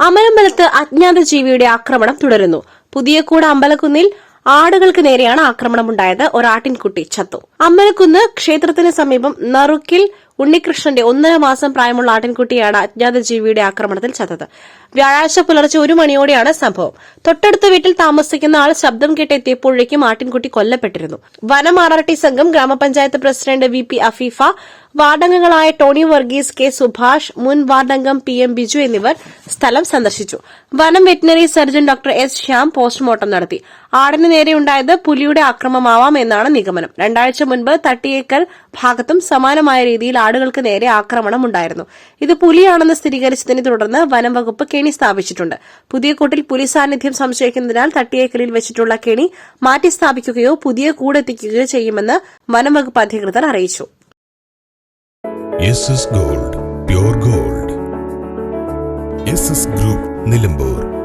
അമരമ്പലത്ത് അജ്ഞാത ജീവിയുടെ ആക്രമണം തുടരുന്നു. പുതിയകൂട് അമ്പലക്കുന്നിൽ ആടുകൾക്ക് നേരെയാണ് ആക്രമണമുണ്ടായത്. ഒരാട്ടിൻകുട്ടി ചത്തു. അമ്പലക്കുന്ന് ക്ഷേത്രത്തിന് സമീപം നറുക്കിൽ ഉണ്ണികൃഷ്ണന്റെ 1.5 മാസം പ്രായമുള്ള ആട്ടിൻകുട്ടിയാണ് അജ്ഞാത ജീവിയുടെ ആക്രമണത്തിൽ ചത്തത്. വ്യാഴാഴ്ച പുലർച്ചെ 1 മണിയോടെയാണ് സംഭവം. തൊട്ടടുത്ത വീട്ടിൽ താമസിക്കുന്ന ആൾ ശബ്ദം കേട്ടെത്തിയപ്പോഴേക്കും ആട്ടിൻകുട്ടി കൊല്ലപ്പെട്ടിരുന്നു. വനം ആർആർടി സംഘം, ഗ്രാമപഞ്ചായത്ത് പ്രസിഡന്റ് VP അഫീഫ, വാർഡംഗങ്ങളായ ടോണി വർഗീസ്, കെ സുഭാഷ്, മുൻ വാർഡംഗം PM ബിജു എന്നിവർ സ്ഥലം സന്ദർശിച്ചു. വനം veterinary surgeon doctor S Shyam postmortem നടത്തി. ആടിന് നേരെയുണ്ടായത് പുലിയുടെ ആക്രമണമാവാം എന്നാണ് നിഗമനം. 2 ആഴ്ച മുൻപ് തട്ടിയേക്കൽ ഭാഗത്തും സമാനമായ രീതിയിൽ ആടുകൾക്ക് നേരെ ആക്രമണമുണ്ടായിരുന്നു. ഇത് പുലിയാണെന്ന് സ്ഥിരീകരിച്ചതിനെ തുടർന്ന് വനം വകുപ്പ് കെണി സ്ഥാപിച്ചിട്ടുണ്ട്. പുതിയകൂട്ടിൽ പുലി സാന്നിധ്യം സംശയിക്കുന്നതിനാൽ തട്ടിയേക്കലിൽ വെച്ചിട്ടുള്ള കെണി മാറ്റി സ്ഥാപിക്കുകയോ പുതിയ കൂടെത്തിക്കുകയോ ചെയ്യുമെന്ന് വനം വകുപ്പ് അധികൃതർ അറിയിച്ചു. SS Gold, Pure Gold. SS Group, Nilambur.